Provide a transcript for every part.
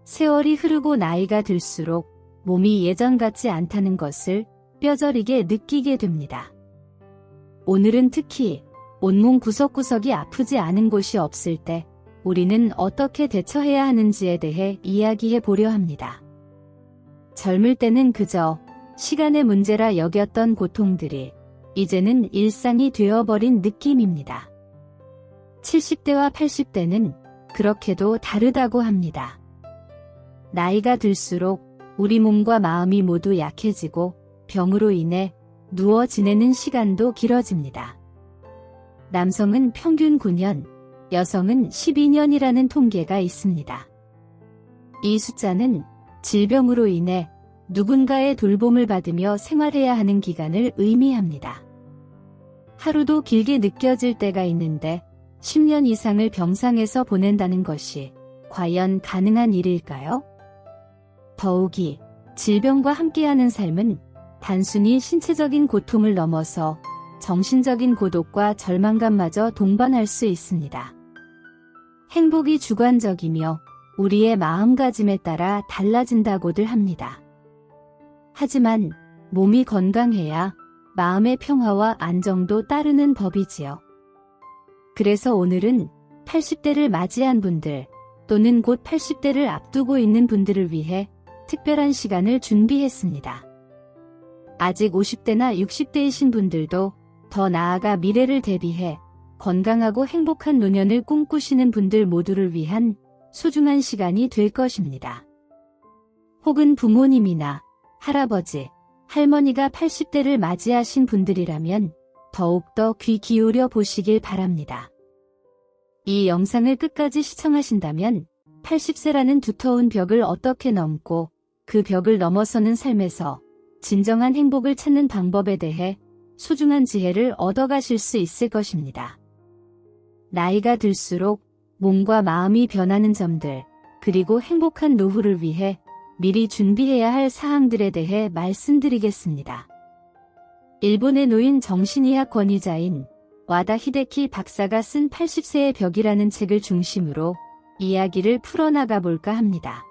세월이 흐르고 나이가 들수록 몸이 예전 같지 않다는 것을 뼈저리게 느끼게 됩니다. 오늘은 특히 온몸 구석구석이 아프지 않은 곳이 없을 때 우리는 어떻게 대처해야 하는지에 대해 이야기해 보려 합니다. 젊을 때는 그저 시간의 문제라 여겼던 고통들이 이제는 일상이 되어버린 느낌입니다. 70대와 80대는 그렇게도 다르다고 합니다. 나이가 들수록 우리 몸과 마음이 모두 약해지고 병으로 인해 누워 지내는 시간도 길어집니다. 남성은 평균 9년, 여성은 12년이라는 통계가 있습니다. 이 숫자는 질병으로 인해 누군가의 돌봄을 받으며 생활해야 하는 기간을 의미합니다. 하루도 길게 느껴질 때가 있는데 10년 이상을 병상에서 보낸다는 것이 과연 가능한 일일까요? 더욱이 질병과 함께하는 삶은 단순히 신체적인 고통을 넘어서 정신적인 고독과 절망감마저 동반할 수 있습니다. 행복이 주관적이며 우리의 마음가짐에 따라 달라진다고들 합니다. 하지만 몸이 건강해야 마음의 평화와 안정도 따르는 법이지요. 그래서 오늘은 80대를 맞이한 분들 또는 곧 80대를 앞두고 있는 분들을 위해 특별한 시간을 준비했습니다. 아직 50대나 60대이신 분들도 더 나아가 미래를 대비해 건강하고 행복한 노년을 꿈꾸시는 분들 모두를 위한 소중한 시간이 될 것입니다. 혹은 부모님이나 할아버지, 할머니가 80대를 맞이하신 분들이라면 더욱더 귀 기울여 보시길 바랍니다. 이 영상을 끝까지 시청하신다면 80세라는 두터운 벽을 어떻게 넘고 그 벽을 넘어서는 삶에서 진정한 행복을 찾는 방법에 대해 소중한 지혜를 얻어가실 수 있을 것입니다. 나이가 들수록 몸과 마음이 변하는 점들, 그리고 행복한 노후를 위해 미리 준비해야 할 사항들에 대해 말씀드리겠습니다. 일본의 노인 정신의학 권위자인 와다 히데키 박사가 쓴 80세의 벽이라는 책을 중심으로 이야기를 풀어나가 볼까 합니다.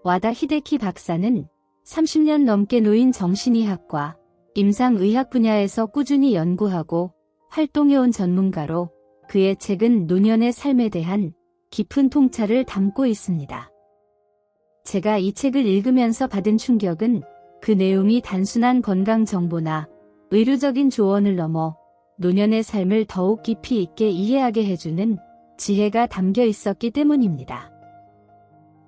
와다 히데키 박사는 30년 넘게 노인 정신의학과 임상의학 분야에서 꾸준히 연구하고 활동해온 전문가로 그의 책은 노년의 삶에 대한 깊은 통찰을 담고 있습니다. 제가 이 책을 읽으면서 받은 충격은 그 내용이 단순한 건강 정보나 의료적인 조언을 넘어 노년의 삶을 더욱 깊이 있게 이해하게 해주는 지혜가 담겨 있었기 때문입니다.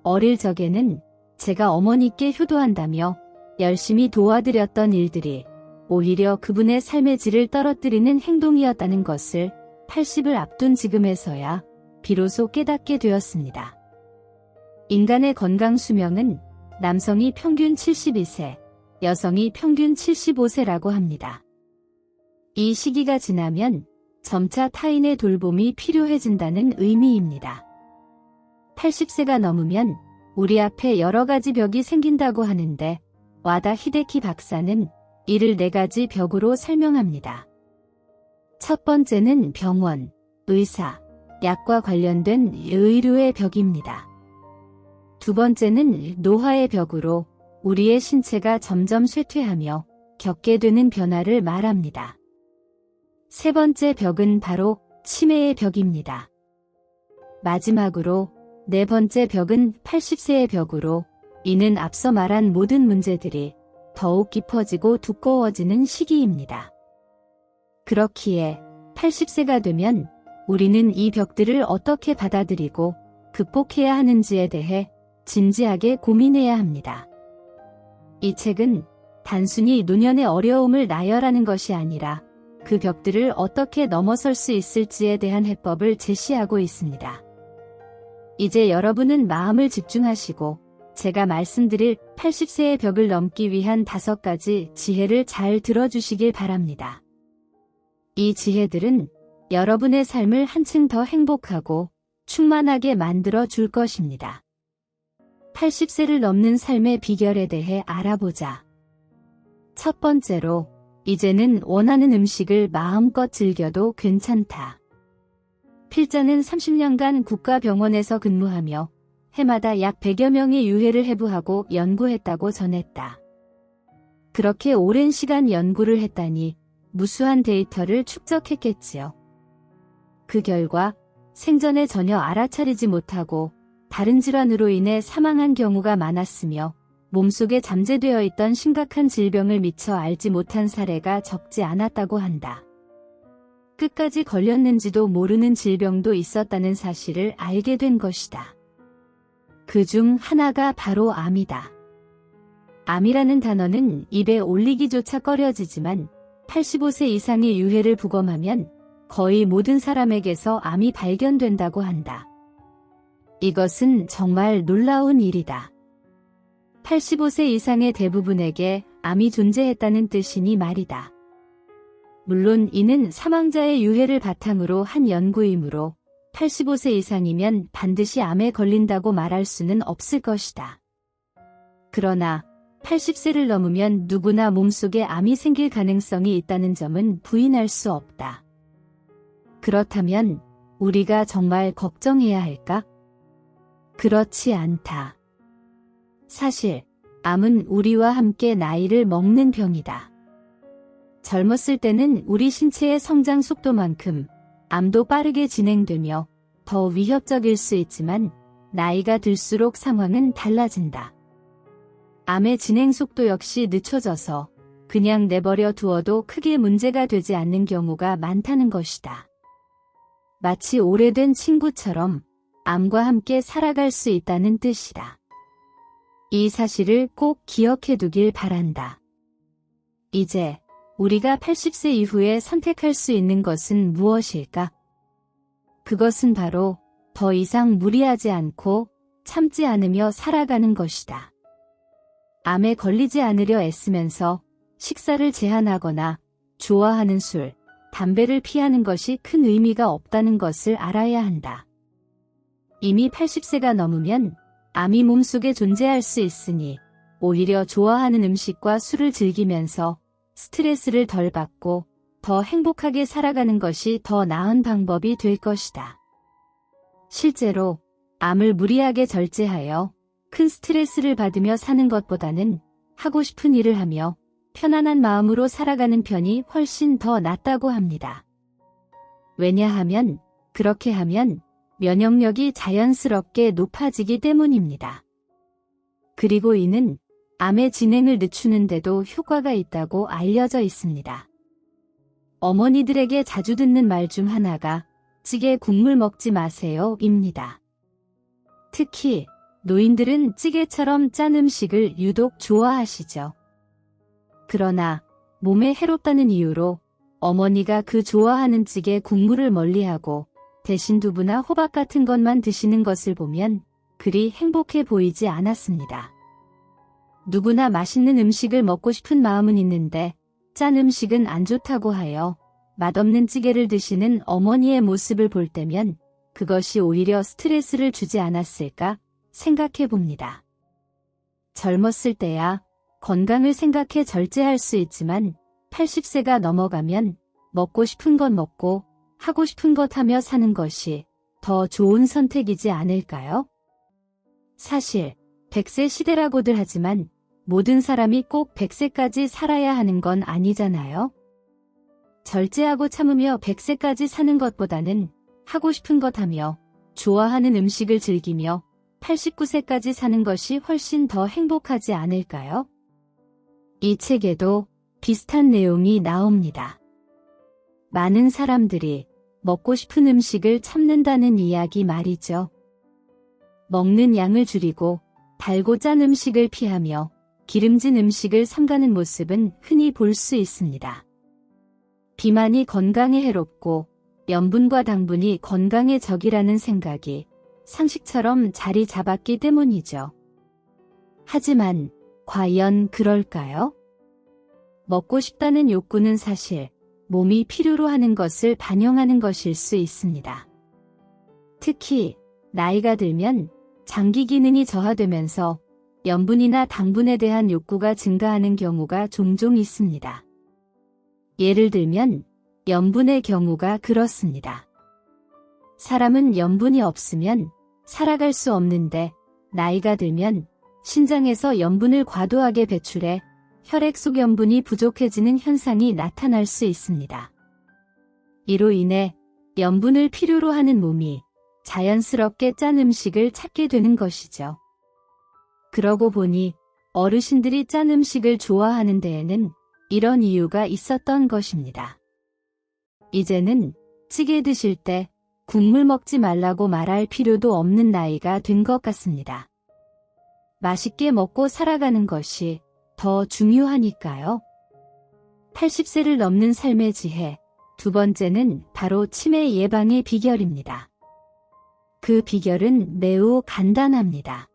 어릴 적에는 제가 어머니께 효도한다며 열심히 도와드렸던 일들이 오히려 그분의 삶의 질을 떨어뜨리는 행동이었다는 것을 80을 앞둔 지금에서야 비로소 깨닫게 되었습니다. 인간의 건강 수명은 남성이 평균 72세, 여성이 평균 75세라고 합니다. 이 시기가 지나면 점차 타인의 돌봄이 필요해진다는 의미입니다. 80세가 넘으면 우리 앞에 여러 가지 벽이 생긴다고 하는데 와다 히데키 박사는 이를 4가지 벽으로 설명합니다. 첫 번째는 병원, 의사, 약과 관련된 의료의 벽입니다. 두 번째는 노화의 벽으로 우리의 신체가 점점 쇠퇴하며 겪게 되는 변화를 말합니다. 세 번째 벽은 바로 치매의 벽입니다. 마지막으로 4번째 벽은 80세의 벽으로 이는 앞서 말한 모든 문제들이 더욱 깊어지고 두꺼워지는 시기입니다. 그렇기에 80세가 되면 우리는 이 벽들을 어떻게 받아들이고 극복해야 하는지에 대해 진지하게 고민해야 합니다. 이 책은 단순히 노년의 어려움을 나열하는 것이 아니라 그 벽들을 어떻게 넘어설 수 있을지에 대한 해법을 제시하고 있습니다. 이제 여러분은 마음을 집중하시고 제가 말씀드릴 80세의 벽을 넘기 위한 5가지 지혜를 잘 들어주시길 바랍니다. 이 지혜들은 여러분의 삶을 한층 더 행복하고 충만하게 만들어 줄 것입니다. 80세를 넘는 삶의 비결에 대해 알아보자. 첫 번째로, 이제는 원하는 음식을 마음껏 즐겨도 괜찮다. 필자는 30년간 국가병원에서 근무하며 해마다 약 100여 명의 유해를 해부하고 연구했다고 전했다. 그렇게 오랜 시간 연구를 했다니 무수한 데이터를 축적했겠지요. 그 결과 생전에 전혀 알아차리지 못하고 다른 질환으로 인해 사망한 경우가 많았으며 몸속에 잠재되어 있던 심각한 질병을 미처 알지 못한 사례가 적지 않았다고 한다. 끝까지 걸렸는지도 모르는 질병도 있었다는 사실을 알게 된 것이다. 그중 하나가 바로 암이다. 암이라는 단어는 입에 올리기조차 꺼려지지만 85세 이상의 유해를 부검하면 거의 모든 사람에게서 암이 발견된다고 한다. 이것은 정말 놀라운 일이다. 85세 이상의 대부분에게 암이 존재했다는 뜻이니 말이다. 물론 이는 사망자의 유해를 바탕으로 한 연구이므로 85세 이상이면 반드시 암에 걸린다고 말할 수는 없을 것이다. 그러나 80세를 넘으면 누구나 몸속에 암이 생길 가능성이 있다는 점은 부인할 수 없다. 그렇다면 우리가 정말 걱정해야 할까? 그렇지 않다. 사실 암은 우리와 함께 나이를 먹는 병이다. 젊었을 때는 우리 신체의 성장 속도만큼 암도 빠르게 진행되며 더 위협적일 수 있지만 나이가 들수록 상황은 달라진다. 암의 진행 속도 역시 늦춰져서 그냥 내버려 두어도 크게 문제가 되지 않는 경우가 많다는 것이다. 마치 오래된 친구처럼 암과 함께 살아갈 수 있다는 뜻이다. 이 사실을 꼭 기억해 두길 바란다. 이제 우리가 80세 이후에 선택할 수 있는 것은 무엇일까? 그것은 바로 더 이상 무리하지 않고 참지 않으며 살아가는 것이다. 암에 걸리지 않으려 애쓰면서 식사를 제한하거나 좋아하는 술, 담배를 피하는 것이 큰 의미가 없다는 것을 알아야 한다. 이미 80세가 넘으면 암이 몸속에 존재할 수 있으니 오히려 좋아하는 음식과 술을 즐기면서 스트레스를 덜 받고 더 행복하게 살아가는 것이 더 나은 방법이 될 것이다. 실제로 암을 무리하게 절제하여 큰 스트레스를 받으며 사는 것보다는 하고 싶은 일을 하며 편안한 마음으로 살아가는 편이 훨씬 더 낫다고 합니다. 왜냐하면 그렇게 하면 면역력이 자연스럽게 높아지기 때문입니다. 그리고 이는 암의 진행을 늦추는 데도 효과가 있다고 알려져 있습니다. 어머니들에게 자주 듣는 말 중 하나가 찌개 국물 먹지 마세요 입니다. 특히 노인들은 찌개처럼 짠 음식을 유독 좋아하시죠. 그러나 몸에 해롭다는 이유로 어머니가 그 좋아하는 찌개 국물을 멀리하고 대신 두부나 호박 같은 것만 드시는 것을 보면 그리 행복해 보이지 않았습니다. 누구나 맛있는 음식을 먹고 싶은 마음은 있는데 짠 음식은 안 좋다고 하여 맛없는 찌개를 드시는 어머니의 모습을 볼 때면 그것이 오히려 스트레스를 주지 않았을까 생각해 봅니다. 젊었을 때야 건강을 생각해 절제할 수 있지만 80세가 넘어가면 먹고 싶은 것 먹고 하고 싶은 것 하며 사는 것이 더 좋은 선택이지 않을까요? 사실 100세 시대라고들 하지만 모든 사람이 꼭 100세까지 살아야 하는 건 아니잖아요. 절제하고 참으며 100세까지 사는 것보다는 하고 싶은 것 하며 좋아하는 음식을 즐기며 89세까지 사는 것이 훨씬 더 행복하지 않을까요? 이 책에도 비슷한 내용이 나옵니다. 많은 사람들이 먹고 싶은 음식을 참는다는 이야기 말이죠. 먹는 양을 줄이고 달고 짠 음식을 피하며 기름진 음식을 삼가는 모습은 흔히 볼 수 있습니다. 비만이 건강에 해롭고 염분과 당분이 건강의 적이라는 생각이 상식처럼 자리 잡았기 때문이죠. 하지만 과연 그럴까요? 먹고 싶다는 욕구는 사실 몸이 필요로 하는 것을 반영하는 것일 수 있습니다. 특히 나이가 들면 장기 기능이 저하되면서 염분이나 당분에 대한 욕구가 증가하는 경우가 종종 있습니다. 예를 들면 염분의 경우가 그렇습니다. 사람은 염분이 없으면 살아갈 수 없는데 나이가 들면 신장에서 염분을 과도하게 배출해 혈액 속 염분이 부족해지는 현상이 나타날 수 있습니다. 이로 인해 염분을 필요로 하는 몸이 자연스럽게 짠 음식을 찾게 되는 것이죠. 그러고 보니 어르신들이 짠 음식을 좋아하는 데에는 이런 이유가 있었던 것입니다. 이제는 찌개 드실 때 국물 먹지 말라고 말할 필요도 없는 나이가 된 것 같습니다. 맛있게 먹고 살아가는 것이 더 중요하니까요. 80세를 넘는 삶의 지혜, 두 번째는 바로 치매 예방의 비결입니다. 그 비결은 매우 간단합니다.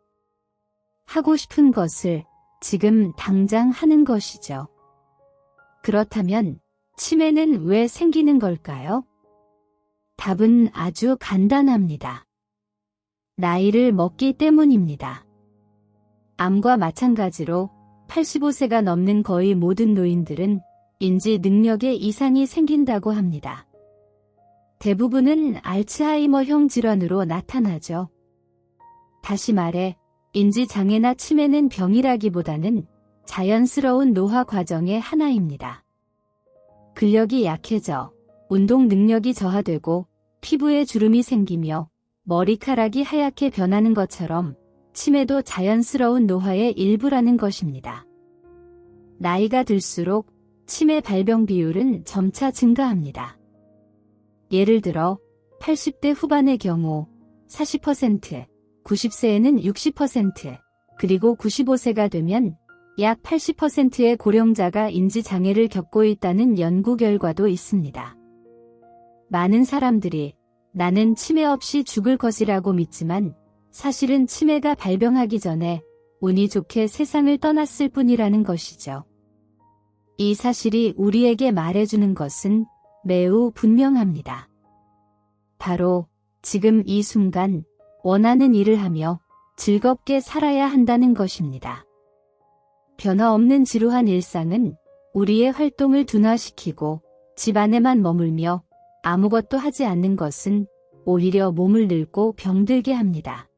하고 싶은 것을 지금 당장 하는 것이죠. 그렇다면 치매는 왜 생기는 걸까요? 답은 아주 간단합니다. 나이를 먹기 때문입니다. 암과 마찬가지로 85세가 넘는 거의 모든 노인들은 인지 능력에 이상이 생긴다고 합니다. 대부분은 알츠하이머형 질환으로 나타나죠. 다시 말해 인지장애나 치매는 병이라기보다는 자연스러운 노화 과정의 하나입니다. 근력이 약해져 운동 능력이 저하되고 피부에 주름이 생기며 머리카락이 하얗게 변하는 것처럼 치매도 자연스러운 노화의 일부라는 것입니다. 나이가 들수록 치매 발병 비율은 점차 증가합니다. 예를 들어 80대 후반의 경우 40%, 90세에는 60%, 그리고 95세가 되면 약 80%의 고령자가 인지장애를 겪고 있다는 연구 결과도 있습니다. 많은 사람들이 나는 치매 없이 죽을 것이라고 믿지만 사실은 치매가 발병하기 전에 운이 좋게 세상을 떠났을 뿐이라는 것이죠. 이 사실이 우리에게 말해주는 것은 매우 분명합니다. 바로 지금 이 순간 원하는 일을 하며 즐겁게 살아야 한다는 것입니다. 변화없는 지루한 일상은 우리의 활동을 둔화시키고 집 안에만 머물며 아무것도 하지 않는 것은 오히려 몸을 늙고 병들게 합니다.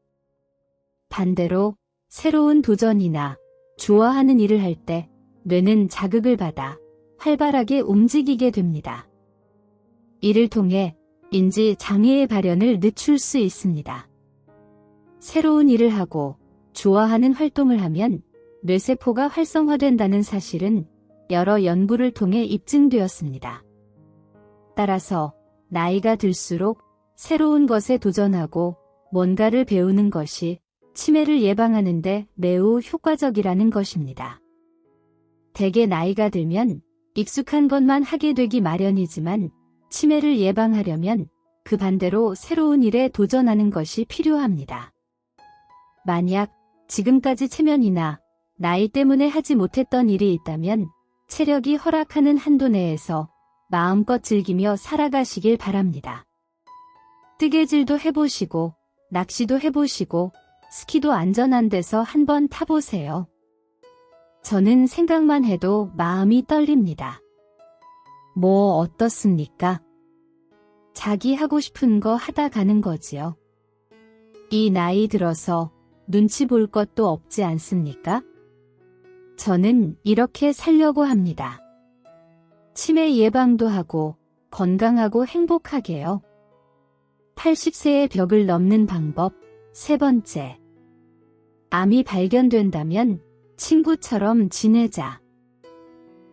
반대로 새로운 도전이나 좋아하는 일을 할 때 뇌는 자극을 받아 활발하게 움직이게 됩니다. 이를 통해 인지 장애의 발현을 늦출 수 있습니다. 새로운 일을 하고 좋아하는 활동을 하면 뇌세포가 활성화된다는 사실은 여러 연구를 통해 입증되었습니다. 따라서 나이가 들수록 새로운 것에 도전하고 뭔가를 배우는 것이 치매를 예방하는 데 매우 효과적이라는 것입니다. 대개 나이가 들면 익숙한 것만 하게 되기 마련이지만 치매를 예방하려면 그 반대로 새로운 일에 도전하는 것이 필요합니다. 만약 지금까지 체면이나 나이 때문에 하지 못했던 일이 있다면 체력이 허락하는 한도 내에서 마음껏 즐기며 살아가시길 바랍니다. 뜨개질도 해보시고 낚시도 해보시고 스키도 안전한 데서 한번 타보세요. 저는 생각만 해도 마음이 떨립니다. 뭐 어떻습니까? 자기 하고 싶은 거 하다 가는 거지요. 이 나이 들어서 눈치 볼 것도 없지 않습니까? 저는 이렇게 살려고 합니다. 치매 예방도 하고 건강하고 행복하게요. 80세의 벽을 넘는 방법 세 번째. 암이 발견된다면 친구처럼 지내자.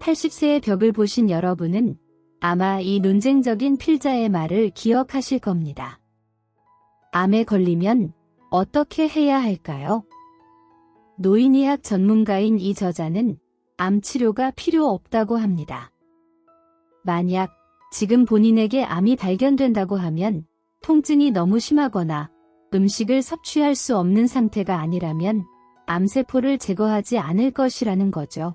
80세의 벽을 보신 여러분은 아마 이 논쟁적인 필자의 말을 기억하실 겁니다. 암에 걸리면 어떻게 해야 할까요? 노인의학 전문가인 이 저자는 암 치료가 필요 없다고 합니다. 만약 지금 본인에게 암이 발견된다고 하면 통증이 너무 심하거나 음식을 섭취할 수 없는 상태가 아니라면 암세포를 제거하지 않을 것이라는 거죠.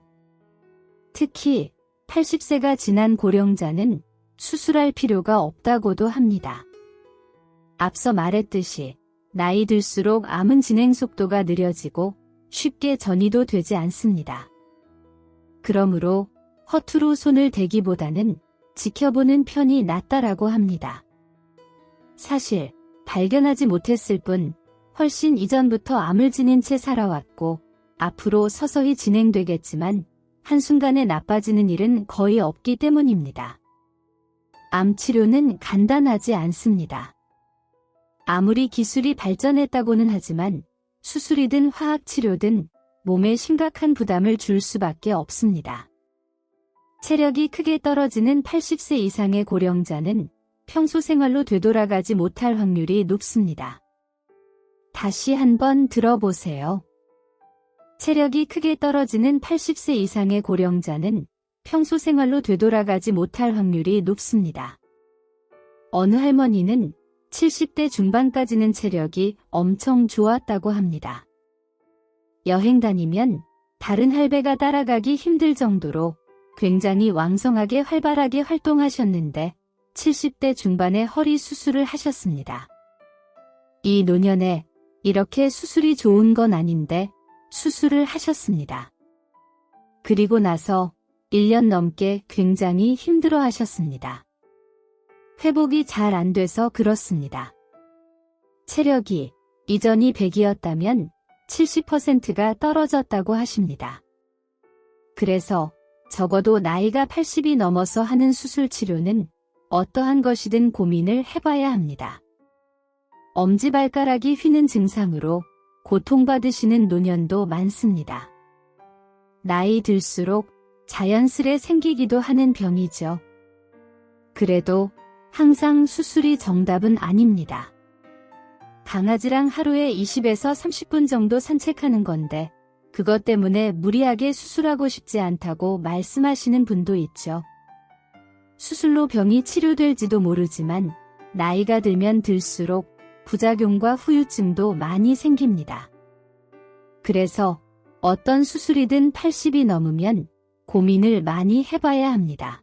특히 80세가 지난 고령자는 수술할 필요가 없다고도 합니다. 앞서 말했듯이 나이 들수록 암은 진행 속도가 느려지고 쉽게 전이도 되지 않습니다. 그러므로 허투루 손을 대기보다는 지켜보는 편이 낫다라고 합니다. 사실 발견하지 못했을 뿐 훨씬 이전부터 암을 지닌 채 살아왔고 앞으로 서서히 진행되겠지만 한순간에 나빠지는 일은 거의 없기 때문입니다. 암 치료는 간단하지 않습니다. 아무리 기술이 발전했다고는 하지만 수술이든 화학치료든 몸에 심각한 부담을 줄 수밖에 없습니다. 체력이 크게 떨어지는 80세 이상의 고령자는 평소 생활로 되돌아가지 못할 확률이 높습니다. 다시 한번 들어보세요. 체력이 크게 떨어지는 80세 이상의 고령자는 평소 생활로 되돌아가지 못할 확률이 높습니다. 어느 할머니는 70대 중반까지는 체력이 엄청 좋았다고 합니다. 여행 다니면 다른 할배가 따라가기 힘들 정도로 굉장히 왕성하게 활발하게 활동하셨는데 70대 중반에 허리 수술을 하셨습니다. 이 노년에 이렇게 수술이 좋은 건 아닌데 수술을 하셨습니다. 그리고 나서 1년 넘게 굉장히 힘들어 하셨습니다. 회복이 잘 안 돼서 그렇습니다. 체력이 이전이 100이었다면 70%가 떨어졌다고 하십니다. 그래서 적어도 나이가 80이 넘어서 하는 수술 치료는 어떠한 것이든 고민을 해봐야 합니다. 엄지발가락이 휘는 증상으로 고통받으시는 노년도 많습니다. 나이 들수록 자연스레 생기기도 하는 병이죠. 그래도 항상 수술이 정답은 아닙니다. 강아지랑 하루에 20에서 30분 정도 산책하는 건데 그것 때문에 무리하게 수술하고 싶지 않다고 말씀하시는 분도 있죠. 수술로 병이 치료될지도 모르지만 나이가 들면 들수록 부작용과 후유증도 많이 생깁니다. 그래서 어떤 수술이든 80이 넘으면 고민을 많이 해봐야 합니다.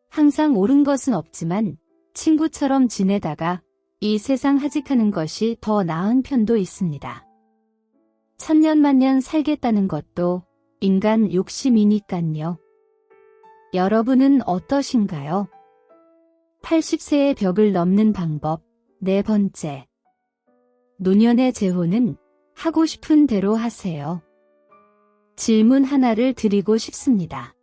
항상 옳은 것은 없지만 친구처럼 지내다가 이 세상 하직하는 것이 더 나은 편도 있습니다. 천년만년 살겠다는 것도 인간 욕심이니깐요. 여러분은 어떠신가요? 80세의 벽을 넘는 방법 4번째. 노년의 재혼은 하고 싶은 대로 하세요. 질문 하나를 드리고 싶습니다.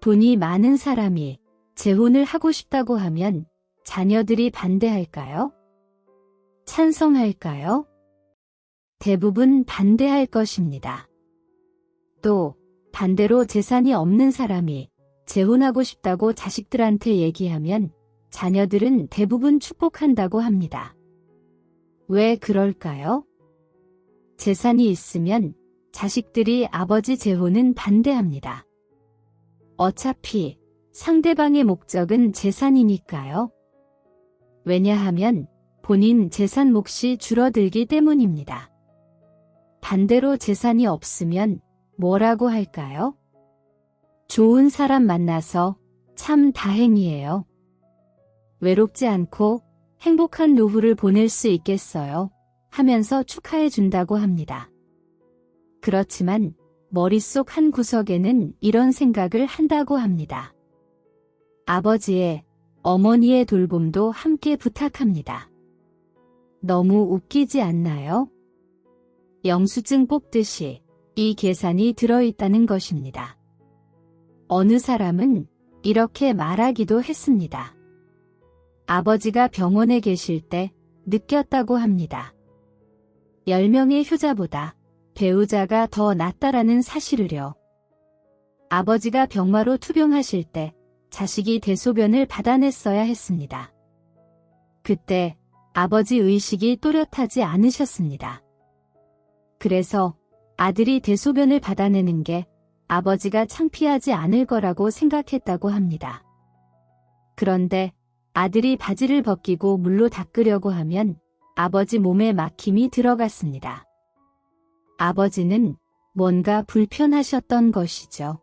돈이 많은 사람이 재혼을 하고 싶다고 하면 자녀들이 반대할까요? 찬성할까요? 대부분 반대할 것입니다. 또 반대로 재산이 없는 사람이 재혼하고 싶다고 자식들한테 얘기하면 자녀들은 대부분 축복한다고 합니다. 왜 그럴까요? 재산이 있으면 자식들이 아버지 재혼은 반대합니다. 어차피 상대방의 목적은 재산이니까요. 왜냐하면 본인 재산 몫이 줄어들기 때문입니다. 반대로 재산이 없으면 뭐라고 할까요? 좋은 사람 만나서 참 다행이에요. 외롭지 않고 행복한 노후를 보낼 수 있겠어요 하면서 축하해 준다고 합니다. 그렇지만 머릿속 한 구석에는 이런 생각을 한다고 합니다. 아버지의, 어머니의 돌봄도 함께 부탁합니다. 너무 웃기지 않나요? 영수증 뽑듯이 이 계산이 들어있다는 것입니다. 어느 사람은 이렇게 말하기도 했습니다. 아버지가 병원에 계실 때 느꼈다고 합니다. 10명의 효자보다 배우자가 더 낫다라는 사실을요. 아버지가 병마로 투병하실 때 자식이 대소변을 받아냈어야 했습니다. 그때 아버지 의식이 또렷하지 않으셨습니다. 그래서 아들이 대소변을 받아내는 게 아버지가 창피하지 않을 거라고 생각했다고 합니다. 그런데 아들이 바지를 벗기고 물로 닦으려고 하면 아버지 몸에 막힘이 들어갔습니다. 아버지는 뭔가 불편하셨던 것이죠.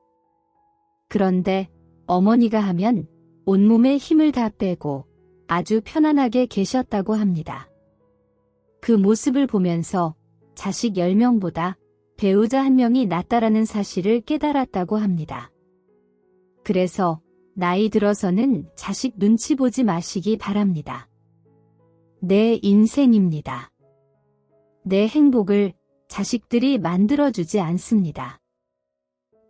그런데 어머니가 하면 온몸에 힘을 다 빼고 아주 편안하게 계셨다고 합니다. 그 모습을 보면서 자식 10명보다 배우자 1명이 낫다라는 사실을 깨달았다고 합니다. 그래서 나이 들어서는 자식 눈치 보지 마시기 바랍니다. 내 인생입니다. 내 행복을 자식들이 만들어주지 않습니다.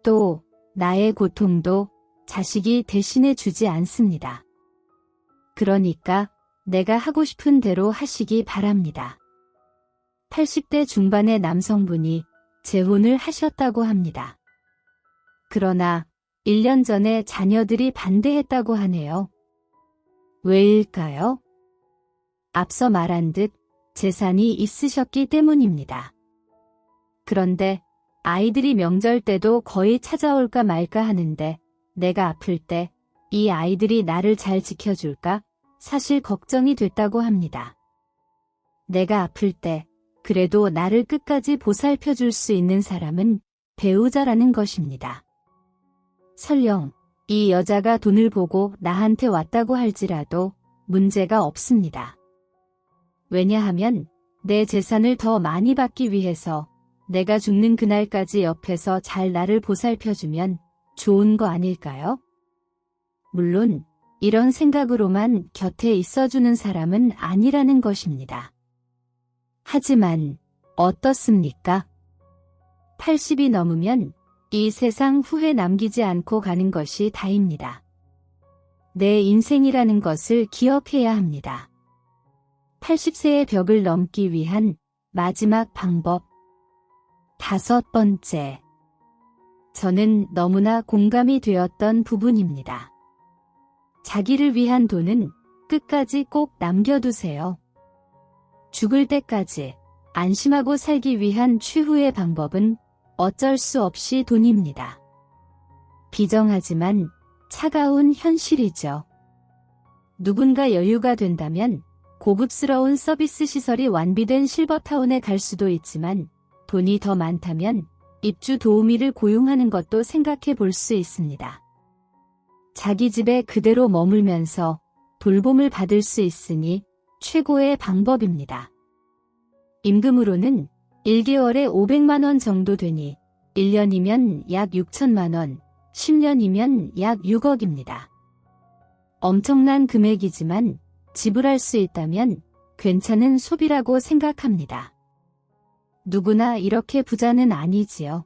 또 나의 고통도 자식이 대신해 주지 않습니다. 그러니까 내가 하고 싶은 대로 하시기 바랍니다. 80대 중반의 남성분이 재혼을 하셨다고 합니다. 그러나 1년 전에 자녀들이 반대했다고 하네요. 왜일까요? 앞서 말한 듯 재산이 있으셨기 때문입니다. 그런데 아이들이 명절 때도 거의 찾아올까 말까 하는데 내가 아플 때 이 아이들이 나를 잘 지켜줄까? 사실 걱정이 됐다고 합니다. 내가 아플 때 그래도 나를 끝까지 보살펴줄 수 있는 사람은 배우자라는 것입니다. 설령 이 여자가 돈을 보고 나한테 왔다고 할지라도 문제가 없습니다. 왜냐하면 내 재산을 더 많이 받기 위해서 내가 죽는 그날까지 옆에서 잘 나를 보살펴주면 좋은 거 아닐까요? 물론 이런 생각으로만 곁에 있어주는 사람은 아니라는 것입니다. 하지만 어떻습니까? 80이 넘으면 이 세상 후회 남기지 않고 가는 것이 다입니다. 내 인생이라는 것을 기억해야 합니다. 80세의 벽을 넘기 위한 마지막 방법. 5번째. 저는 너무나 공감이 되었던 부분입니다. 자기를 위한 돈은 끝까지 꼭 남겨두세요. 죽을 때까지 안심하고 살기 위한 최후의 방법은 어쩔 수 없이 돈입니다. 비정하지만 차가운 현실이죠. 누군가 여유가 된다면 고급스러운 서비스 시설이 완비된 실버타운에 갈 수도 있지만 돈이 더 많다면 입주 도우미를 고용하는 것도 생각해 볼 수 있습니다. 자기 집에 그대로 머물면서 돌봄을 받을 수 있으니 최고의 방법입니다. 임금으로는 1개월에 500만 원 정도 되니 1년이면 약 6천만 원, 10년이면 약 6억입니다. 엄청난 금액이지만 지불할 수 있다면 괜찮은 소비라고 생각합니다. 누구나 이렇게 부자는 아니지요.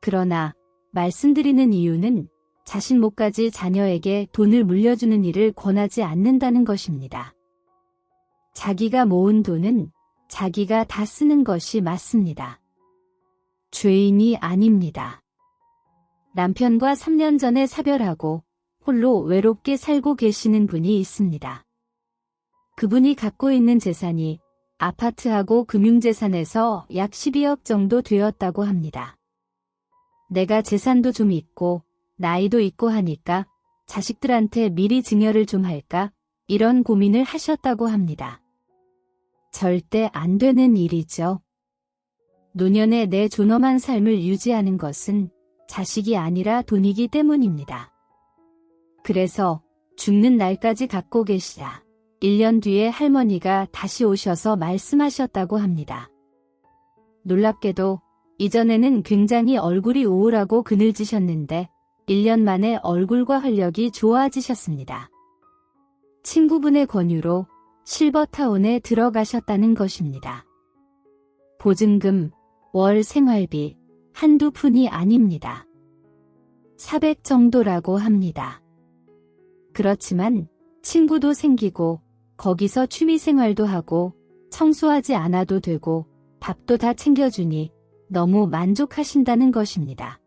그러나 말씀드리는 이유는 자신 몫까지 자녀에게 돈을 물려주는 일을 권하지 않는다는 것입니다. 자기가 모은 돈은 자기가 다 쓰는 것이 맞습니다. 죄인이 아닙니다. 남편과 3년 전에 사별하고 홀로 외롭게 살고 계시는 분이 있습니다. 그분이 갖고 있는 재산이 아파트하고 금융재산에서 약 12억 정도 되었다고 합니다. 내가 재산도 좀 있고 나이도 있고 하니까 자식들한테 미리 증여를 좀 할까? 이런 고민을 하셨다고 합니다. 절대 안 되는 일이죠. 노년에 내 존엄한 삶을 유지하는 것은 자식이 아니라 돈이기 때문입니다. 그래서 죽는 날까지 갖고 계시라. 1년 뒤에 할머니가 다시 오셔서 말씀하셨다고 합니다. 놀랍게도 이전에는 굉장히 얼굴이 우울하고 그늘지셨는데 1년 만에 얼굴과 활력이 좋아지셨습니다. 친구분의 권유로 실버타운에 들어가셨다는 것입니다. 보증금, 월 생활비 한두 푼이 아닙니다. 400 정도라고 합니다. 그렇지만 친구도 생기고 거기서 취미생활도 하고 청소하지 않아도 되고 밥도 다 챙겨주니 너무 만족하신다는 것입니다.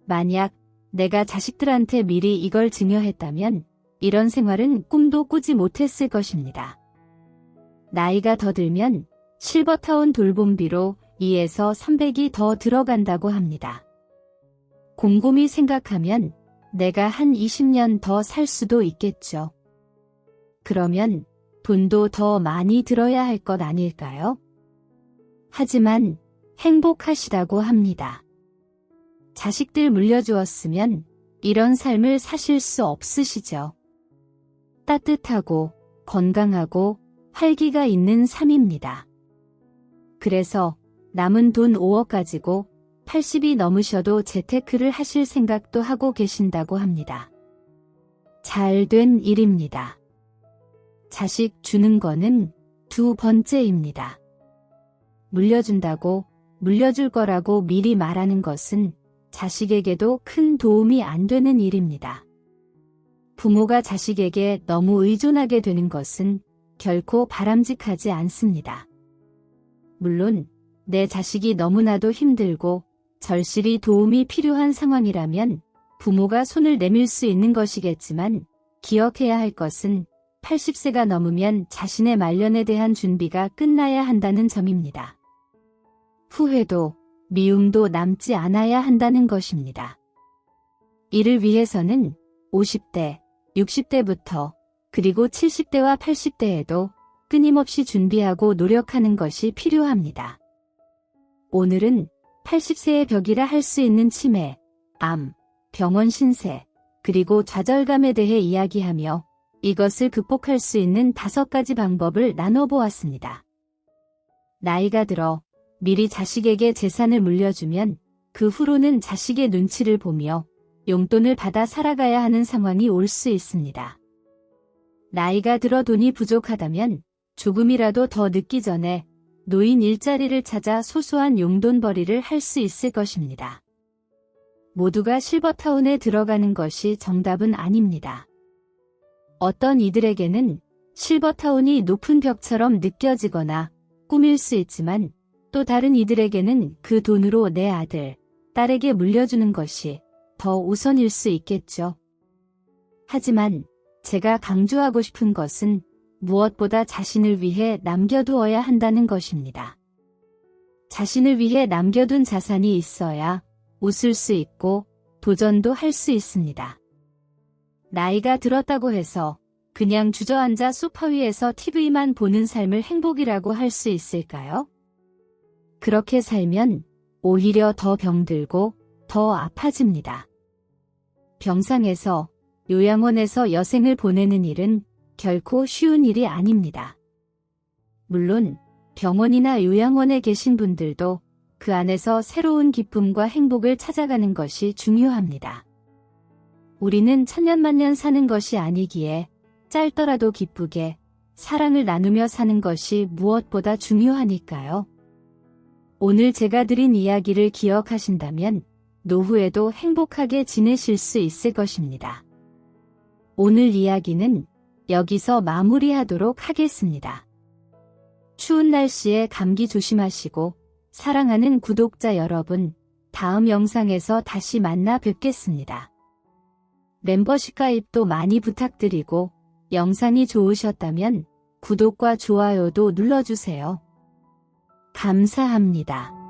만약 내가 자식들한테 미리 이걸 증여했다면 이런 생활은 꿈도 꾸지 못했을 것입니다. 나이가 더 들면 실버타운 돌봄비로 2에서 300이 더 들어간다고 합니다. 곰곰이 생각하면 내가 한 20년 더 살 수도 있겠죠. 그러면 돈도 더 많이 들어야 할 것 아닐까요? 하지만 행복하시다고 합니다. 자식들 물려주었으면 이런 삶을 사실 수 없으시죠. 따뜻하고 건강하고 활기가 있는 삶입니다. 그래서 남은 돈 5억 가지고 80이 넘으셔도 재테크를 하실 생각도 하고 계신다고 합니다. 잘된 일입니다. 자식 주는 거는 2번째입니다. 물려준다고, 물려줄 거라고 미리 말하는 것은 자식에게도 큰 도움이 안 되는 일입니다. 부모가 자식에게 너무 의존하게 되는 것은 결코 바람직하지 않습니다. 물론 내 자식이 너무나도 힘들고 절실히 도움이 필요한 상황이라면 부모가 손을 내밀 수 있는 것이겠지만 기억해야 할 것은 80세가 넘으면 자신의 말년에 대한 준비가 끝나야 한다는 점입니다. 후회도 미움도 남지 않아야 한다는 것입니다. 이를 위해서는 50대, 60대부터 그리고 70대와 80대에도 끊임없이 준비하고 노력하는 것이 필요합니다. 오늘은 80세의 벽이라 할 수 있는 치매, 암, 병원 신세, 그리고 좌절감에 대해 이야기하며 이것을 극복할 수 있는 5가지 방법을 나눠보았습니다. 나이가 들어 미리 자식에게 재산을 물려주면 그 후로는 자식의 눈치를 보며 용돈을 받아 살아가야 하는 상황이 올 수 있습니다. 나이가 들어 돈이 부족하다면 조금이라도 더 늦기 전에 노인 일자리를 찾아 소소한 용돈벌이를 할 수 있을 것입니다. 모두가 실버타운에 들어가는 것이 정답은 아닙니다. 어떤 이들에게는 실버타운이 높은 벽처럼 느껴지거나 꿈일 수 있지만 또 다른 이들에게는 그 돈으로 내 아들, 딸에게 물려주는 것이 더 우선일 수 있겠죠. 하지만 제가 강조하고 싶은 것은 무엇보다 자신을 위해 남겨두어야 한다는 것입니다. 자신을 위해 남겨둔 자산이 있어야 웃을 수 있고 도전도 할 수 있습니다. 나이가 들었다고 해서 그냥 주저앉아 소파 위에서 TV만 보는 삶을 행복이라고 할 수 있을까요? 그렇게 살면 오히려 더 병들고 더 아파집니다. 병상에서 요양원에서 여생을 보내는 일은 결코 쉬운 일이 아닙니다. 물론 병원이나 요양원에 계신 분들도 그 안에서 새로운 기쁨과 행복을 찾아가는 것이 중요합니다. 우리는 천년만년 사는 것이 아니기에 짧더라도 기쁘게 사랑을 나누며 사는 것이 무엇보다 중요하니까요. 오늘 제가 드린 이야기를 기억하신다면 노후에도 행복하게 지내실 수 있을 것입니다. 오늘 이야기는 여기서 마무리하도록 하겠습니다. 추운 날씨에 감기 조심하시고 사랑하는 구독자 여러분, 다음 영상에서 다시 만나 뵙겠습니다. 멤버십 가입도 많이 부탁드리고 영상이 좋으셨다면 구독과 좋아요도 눌러주세요. 감사합니다.